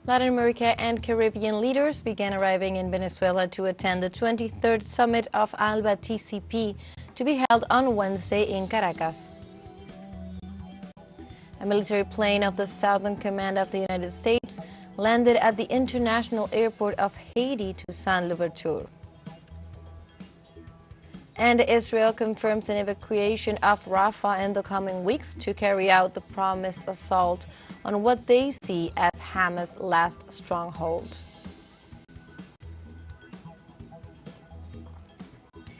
Latin America and Caribbean leaders began arriving in Venezuela to attend the 23rd Summit of ALBA-TCP to be held on Wednesday in Caracas. A military plane of the Southern Command of the United States landed at the international airport of Haiti to Saint Louverture. And Israel confirms an evacuation of Rafah in the coming weeks to carry out the promised assault on what they see as Hamas' last stronghold.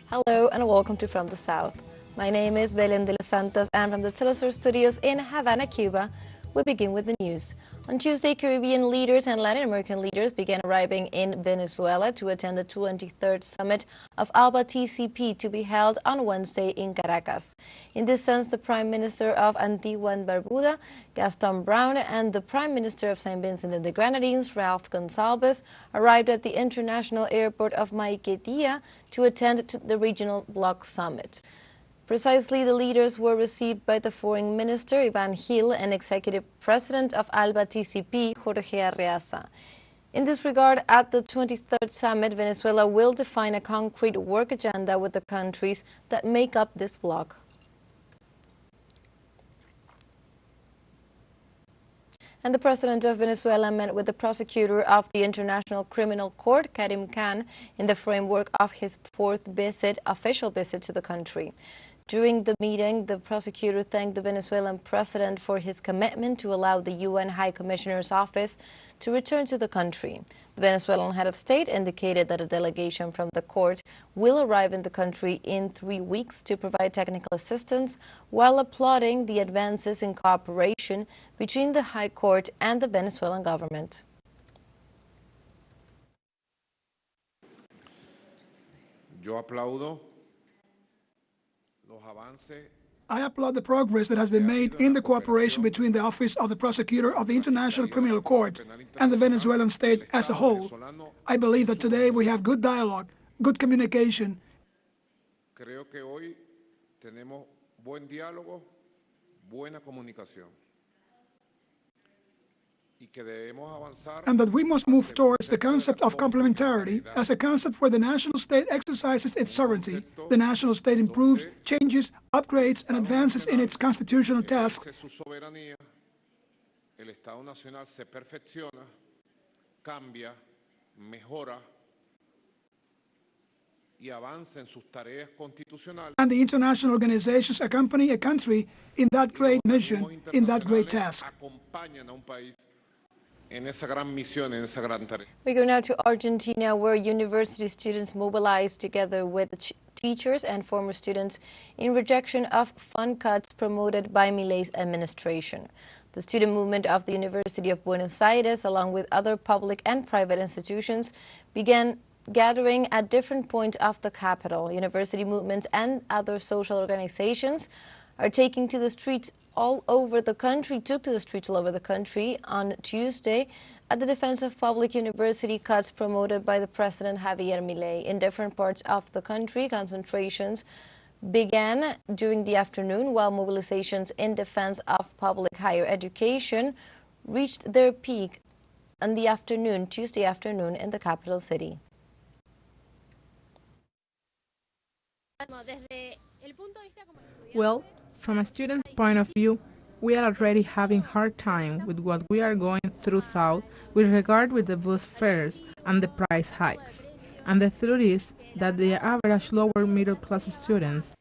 Hello and welcome to From the South. My name is Belén de los Santos, and from the teleSUR studios in Havana, Cuba, we begin with the news. On Tuesday, Caribbean leaders and Latin American leaders began arriving in Venezuela to attend the 23rd Summit of ALBA-TCP to be held on Wednesday in Caracas. In this sense, the Prime Minister of Antigua and Barbuda, Gaston Brown, and the Prime Minister of St. Vincent and the Grenadines, Ralph Gonsalves, arrived at the international airport of Maiquetía to attend to the Regional Bloc Summit. Precisely, the leaders were received by the Foreign Minister, Ivan Gil, and Executive President of ALBA-TCP, Jorge Arreaza. In this regard, at the 23rd Summit, Venezuela will define a concrete work agenda with the countries that make up this bloc. And the President of Venezuela met with the prosecutor of the International Criminal Court, Karim Khan, in the framework of his fourth official visit to the country. During the meeting, the prosecutor thanked the Venezuelan president for his commitment to allow the UN High Commissioner's office to return to the country. The Venezuelan head of state indicated that a delegation from the court will arrive in the country in 3 weeks to provide technical assistance, while applauding the advances in cooperation between the High Court and the Venezuelan government. Yo aplaudo. I applaud the progress that has been made in the cooperation between the Office of the Prosecutor of the International Criminal Court and the Venezuelan state as a whole. I believe that today we have good dialogue, good communication. Creo que hoy tenemos buen diálogo, buena comunicación. And that we must move towards the concept of complementarity as a concept where the national state exercises its sovereignty, the national state improves, changes, upgrades, and advances in its constitutional tasks. El Estado Nacional se perfecciona, cambia, mejora y avanza en sus tareas constitucionales. And the international organizations accompany a country in that great mission, in that great task. We go now to Argentina, where university students mobilized together with teachers and former students in rejection of fund cuts promoted by Milei's administration. The student movement of the University of Buenos Aires, along with other public and private institutions, began gathering at different points of the capital. University movements and other social organizations are taking to the streets all over the country, on Tuesday at the defense of public university cuts promoted by the President Javier Milei. In different parts of the country, concentrations began during the afternoon, while mobilizations in defense of public higher education reached their peak in the afternoon, Tuesday afternoon, in the capital city. Well, from a student's point of view, we are already having a hard time with what we are going through with regard with the bus fares and the price hikes. And the truth is that the average lower middle class students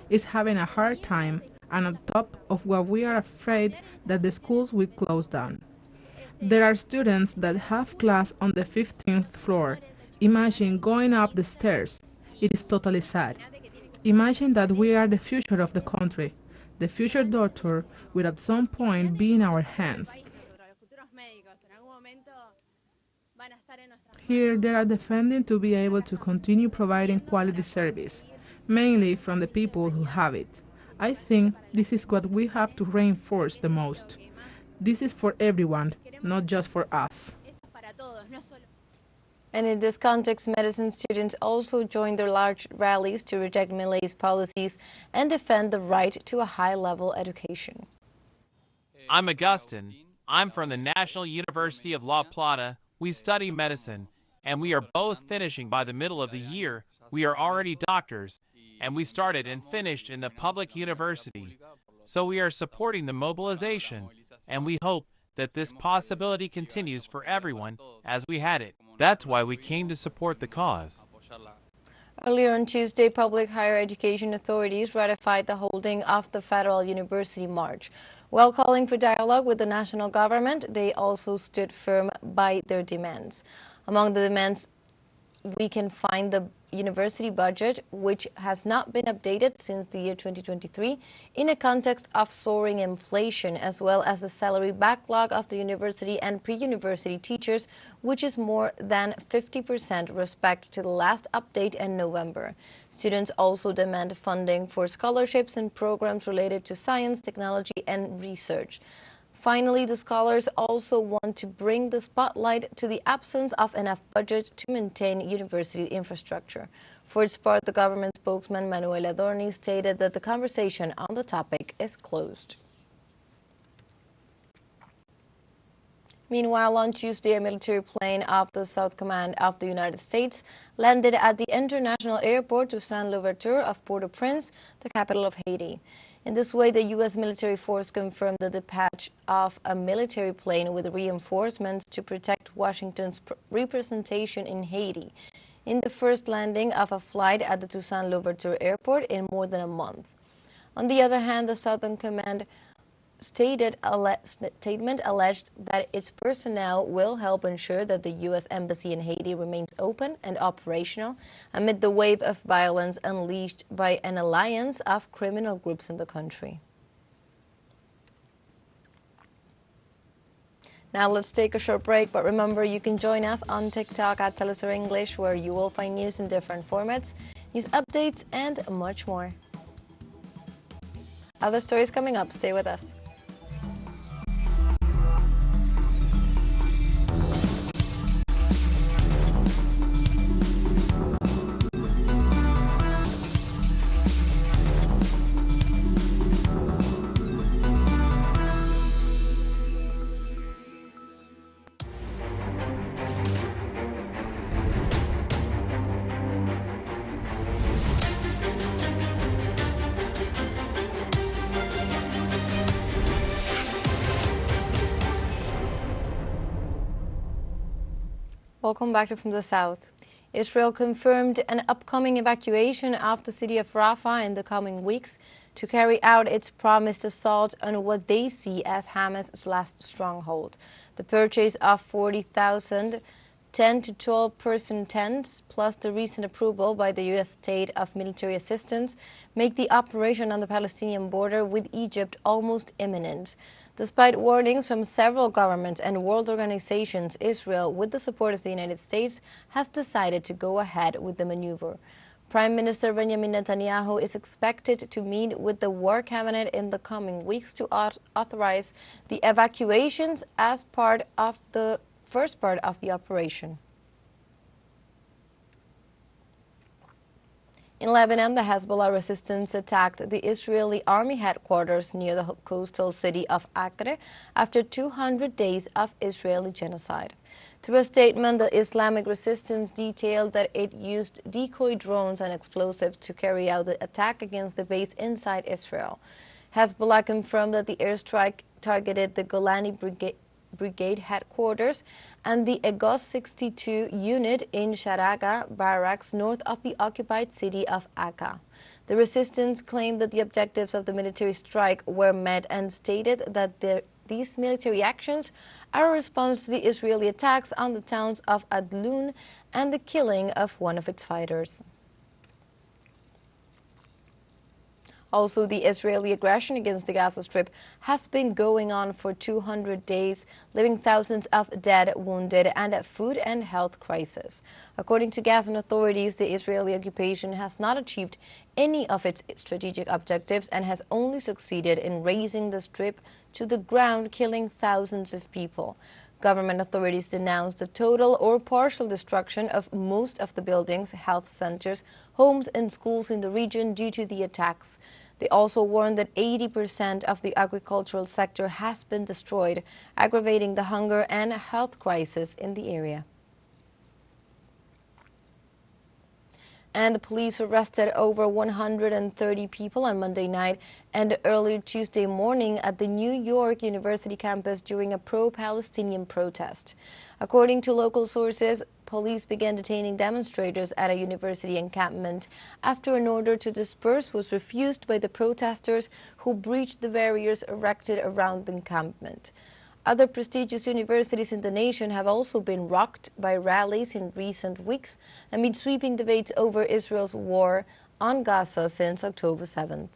is having a hard time, and on top of what we are afraid that the schools will close down. There are students that have class on the 15th floor. Imagine going up the stairs. It is totally sad. Imagine that we are the future of the country. The future doctor will at some point be in our hands. Here they are defending to be able to continue providing quality service, mainly from the people who have it. I think this is what we have to reinforce the most. This is for everyone, not just for us. And in this context, medicine students also joined their large rallies to reject Milei's policies and defend the right to a high-level education. I'm Augustine. I'm from the National University of La Plata. We study medicine, and we are both finishing by the middle of the year. We are already doctors, and we started and finished in the public university. So we are supporting the mobilization, and we hope that this possibility continues for everyone as we had it. That's why we came to support the cause. Earlier on Tuesday, public higher education authorities ratified the holding of the Federal University March. While calling for dialogue with the national government, they also stood firm by their demands. Among the demands, we can find the university budget, which has not been updated since the year 2023 in a context of soaring inflation, as well as the salary backlog of the university and pre-university teachers, which is more than 50% respect to the last update in November. Students also demand funding for scholarships and programs related to science, technology, and research. Finally, the scholars also want to bring the spotlight to the absence of enough budget to maintain university infrastructure. For its part, the government spokesman Manuel Adorni stated that the conversation on the topic is closed. Meanwhile, on Tuesday, a military plane of the South Command of the United States landed at the international airport Toussaint Louverture of Port-au-Prince, the capital of Haiti. In this way, the U.S. military force confirmed the dispatch of a military plane with reinforcements to protect Washington's representation in Haiti, in the first landing of a flight at the Toussaint Louverture airport in more than a month. On the other hand, the Southern Command statement alleged that its personnel will help ensure that the U.S. Embassy in Haiti remains open and operational amid the wave of violence unleashed by an alliance of criminal groups in the country. Now let's take a short break, but remember you can join us on TikTok at teleSUR English, where you will find news in different formats, news updates, and much more. Other stories coming up. Stay with us. Welcome back to From the South. Israel confirmed an upcoming evacuation of the city of Rafah in the coming weeks to carry out its promised assault on what they see as Hamas's last stronghold. The purchase of 40,000 10 to 12-person tents, plus the recent approval by the U.S. State of Military Assistance, make the operation on the Palestinian border with Egypt almost imminent. Despite warnings from several governments and world organizations, Israel, with the support of the United States, has decided to go ahead with the maneuver. Prime Minister Benjamin Netanyahu is expected to meet with the War Cabinet in the coming weeks to authorize the evacuations as part of the first part of the operation. In Lebanon, the Hezbollah resistance attacked the Israeli army headquarters near the coastal city of Acre after 200 days of Israeli genocide. Through a statement, the Islamic resistance detailed that it used decoy drones and explosives to carry out the attack against the base inside Israel. Hezbollah confirmed that the airstrike targeted the Golani Brigade headquarters and the Agos 62 unit in Sharaga barracks north of the occupied city of Akka. The resistance claimed that the objectives of the military strike were met and stated that these military actions are a response to the Israeli attacks on the towns of Adlun and the killing of one of its fighters. Also, the Israeli aggression against the Gaza Strip has been going on for 200 days, leaving thousands of dead, wounded, and a food and health crisis. According to Gazan authorities, the Israeli occupation has not achieved any of its strategic objectives and has only succeeded in razing the Strip to the ground, killing thousands of people. Government authorities denounced the total or partial destruction of most of the buildings, health centers, homes and schools in the region due to the attacks. They also warned that 80% of the agricultural sector has been destroyed, aggravating the hunger and health crisis in the area. And the police arrested over 130 people on Monday night and early Tuesday morning at the New York University campus during a pro-Palestinian protest. According to local sources, police began detaining demonstrators at a university encampment after an order to disperse was refused by the protesters who breached the barriers erected around the encampment. Other prestigious universities in the nation have also been rocked by rallies in recent weeks amid sweeping debates over Israel's war on Gaza since October 7th.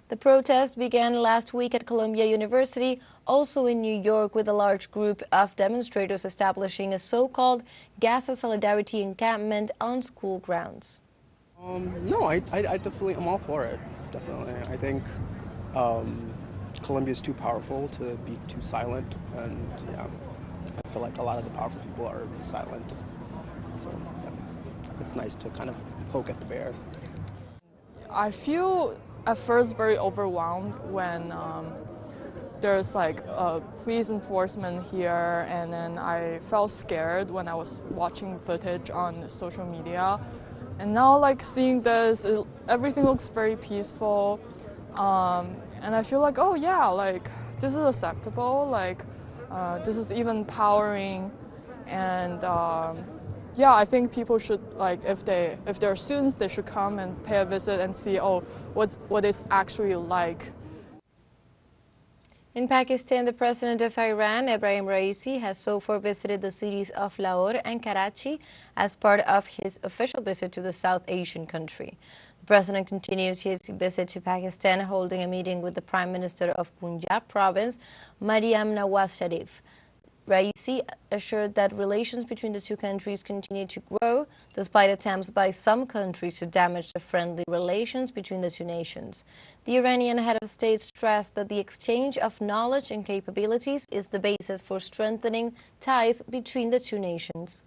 The protest began last week at Columbia University, also in New York, with a large group of demonstrators establishing a so-called Gaza Solidarity encampment on school grounds. No, I definitely, I'm all for it, definitely. I think Columbia is too powerful to be too silent, and yeah, I feel like a lot of the powerful people are silent. So yeah, it's nice to kind of poke at the bear. I feel at first very overwhelmed when there's like police enforcement here, and then I felt scared when I was watching footage on social media. And now, like, seeing this, everything looks very peaceful, and I feel like, oh yeah, like, this is acceptable, like, this is even empowering, and yeah, I think people should, like, if they're students, they should come and pay a visit and see, oh, what it's actually like. In Pakistan, the president of Iran, Ebrahim Raisi, has so far visited the cities of Lahore and Karachi as part of his official visit to the South Asian country. The president continues his visit to Pakistan, holding a meeting with the Prime Minister of Punjab province, Maryam Nawaz Sharif. Raisi assured that relations between the two countries continue to grow, despite attempts by some countries to damage the friendly relations between the two nations. The Iranian head of state stressed that the exchange of knowledge and capabilities is the basis for strengthening ties between the two nations.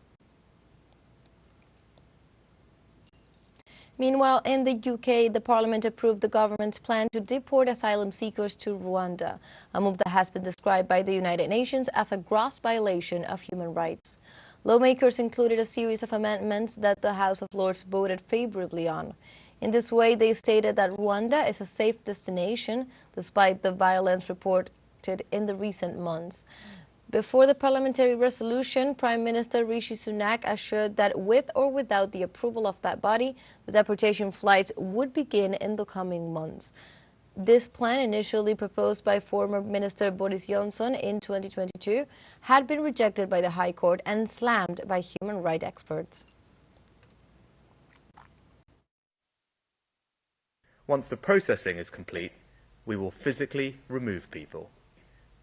Meanwhile, in the UK, the Parliament approved the government's plan to deport asylum seekers to Rwanda, a move that has been described by the United Nations as a gross violation of human rights. Lawmakers included a series of amendments that the House of Lords voted favorably on. In this way, they stated that Rwanda is a safe destination, despite the violence reported in the recent months. Before the parliamentary resolution, Prime Minister Rishi Sunak assured that with or without the approval of that body, the deportation flights would begin in the coming months. This plan, initially proposed by former Minister Boris Johnson in 2022, had been rejected by the High Court and slammed by human rights experts. Once the processing is complete, we will physically remove people.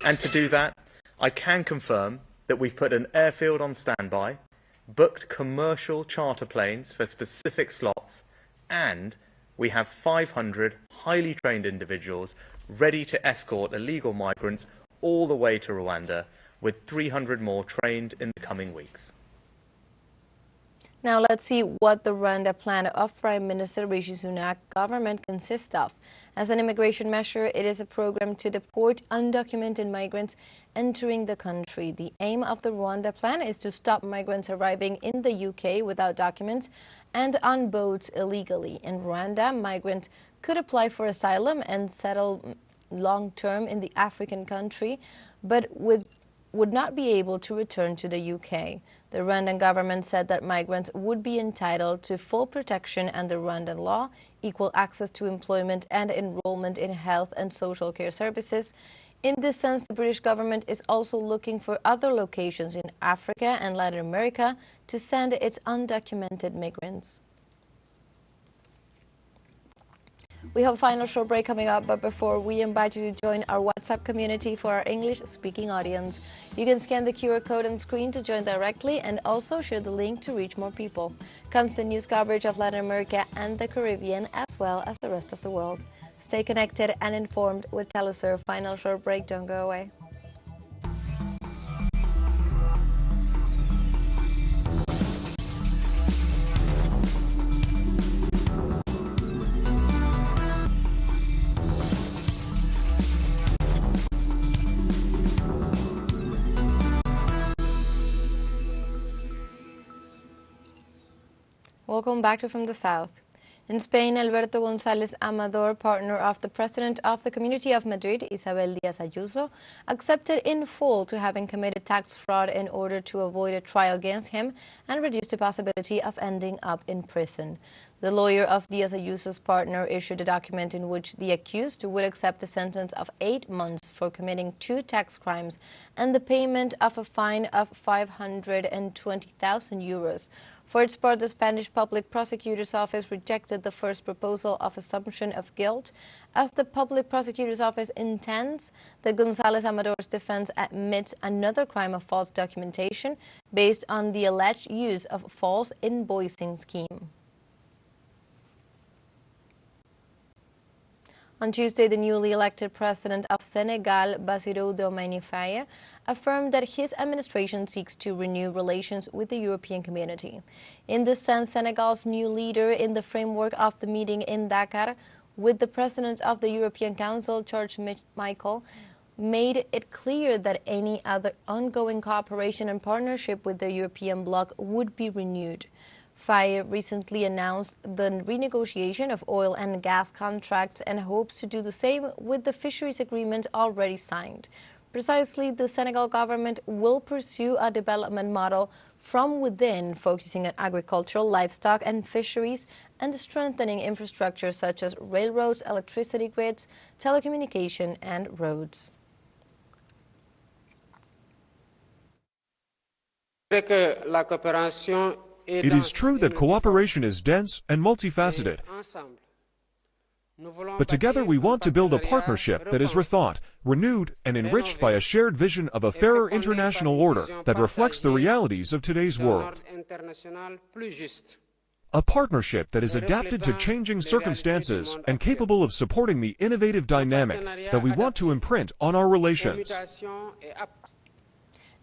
And to do that, I can confirm that we've put an airfield on standby, booked commercial charter planes for specific slots, and we have 500 highly trained individuals ready to escort illegal migrants all the way to Rwanda, with 300 more trained in the coming weeks. Now let's see what the Rwanda plan of Prime Minister Rishi Sunak government consists of. As an immigration measure, it is a program to deport undocumented migrants entering the country. The aim of the Rwanda plan is to stop migrants arriving in the UK without documents and on boats illegally. In Rwanda, migrants could apply for asylum and settle long-term in the African country, but would not be able to return to the UK. The Rwandan government said that migrants would be entitled to full protection under Rwandan law, equal access to employment and enrollment in health and social care services. In this sense, the British government is also looking for other locations in Africa and Latin America to send its undocumented migrants. We have a final short break coming up, but before we invite you to join our WhatsApp community for our English-speaking audience. You can scan the QR code on screen to join directly and also share the link to reach more people. Constant news coverage of Latin America and the Caribbean, as well as the rest of the world. Stay connected and informed with teleSUR. Final short break, don't go away. Welcome back to From the South. In Spain, Alberto González Amador, partner of the President of the Community of Madrid, Isabel Díaz Ayuso, accepted in full to having committed tax fraud in order to avoid a trial against him and reduce the possibility of ending up in prison. The lawyer of Díaz Ayuso's partner issued a document in which the accused would accept a sentence of 8 months for committing 2 tax crimes and the payment of a fine of 520,000 euros. For its part, the Spanish Public Prosecutor's Office rejected the first proposal of assumption of guilt, as the Public Prosecutor's Office intends that González Amador's defense admits another crime of false documentation based on the alleged use of false invoicing scheme. On Tuesday, the newly elected president of Senegal, Bassirou Diomaye Faye, affirmed that his administration seeks to renew relations with the European community. In this sense, Senegal's new leader, in the framework of the meeting in Dakar with the president of the European Council, George Michel, made it clear that any other ongoing cooperation and partnership with the European bloc would be renewed. Faye recently announced the renegotiation of oil and gas contracts and hopes to do the same with the fisheries agreement already signed. Precisely, the Senegal government will pursue a development model from within, focusing on agricultural, livestock and fisheries, and strengthening infrastructure such as railroads, electricity grids, telecommunication and roads. It is true that cooperation is dense and multifaceted, but together we want to build a partnership that is rethought, renewed, and enriched by a shared vision of a fairer international order that reflects the realities of today's world. A partnership that is adapted to changing circumstances and capable of supporting the innovative dynamic that we want to imprint on our relations.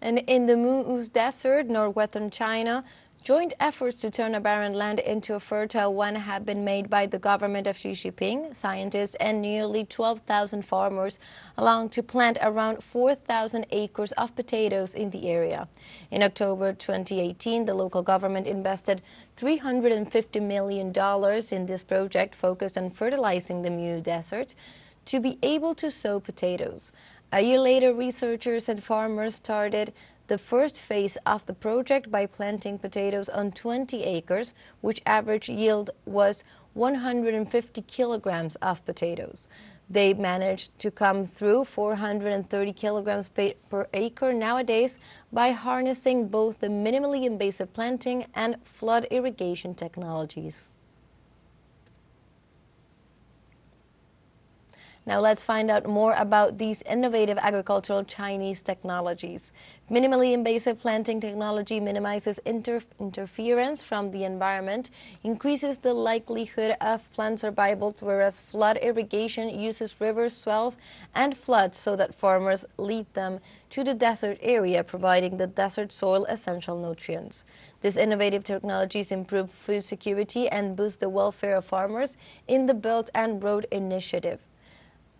And in the Mu'uz Desert, northwestern China, joint efforts to turn a barren land into a fertile one have been made by the government of Xi Jinping, scientists, and nearly 12,000 farmers, along to plant around 4,000 acres of potatoes in the area. In October 2018, the local government invested $350 million in this project focused on fertilizing the Mu'uz Desert to be able to sow potatoes. A year later, researchers and farmers started the first phase of the project by planting potatoes on 20 acres, which average yield was 150 kilograms of potatoes. They managed to come through 430 kilograms per acre nowadays by harnessing both the minimally invasive planting and flood irrigation technologies. Now let's find out more about these innovative agricultural Chinese technologies. Minimally invasive planting technology minimizes interference from the environment, increases the likelihood of plant survival, whereas flood irrigation uses rivers, swells, and floods so that farmers lead them to the desert area, providing the desert soil essential nutrients. These innovative technologies improve food security and boost the welfare of farmers in the Belt and Road Initiative,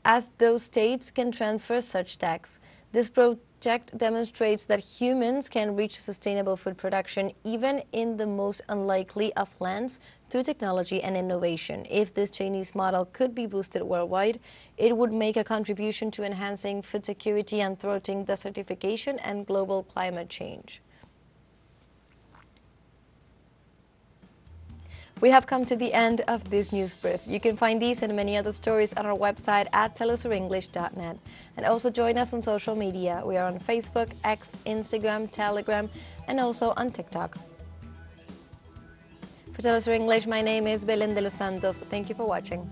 as those states can transfer such tax. This project demonstrates that humans can reach sustainable food production even in the most unlikely of lands through technology and innovation. If this Chinese model could be boosted worldwide, it would make a contribution to enhancing food security and thwarting desertification and global climate change. We have come to the end of this news brief. You can find these and many other stories on our website at telesurenglish.net. And also join us on social media. We are on Facebook, X, Instagram, Telegram, and also on TikTok. For TeleSUR English, my name is Belén de los Santos. Thank you for watching.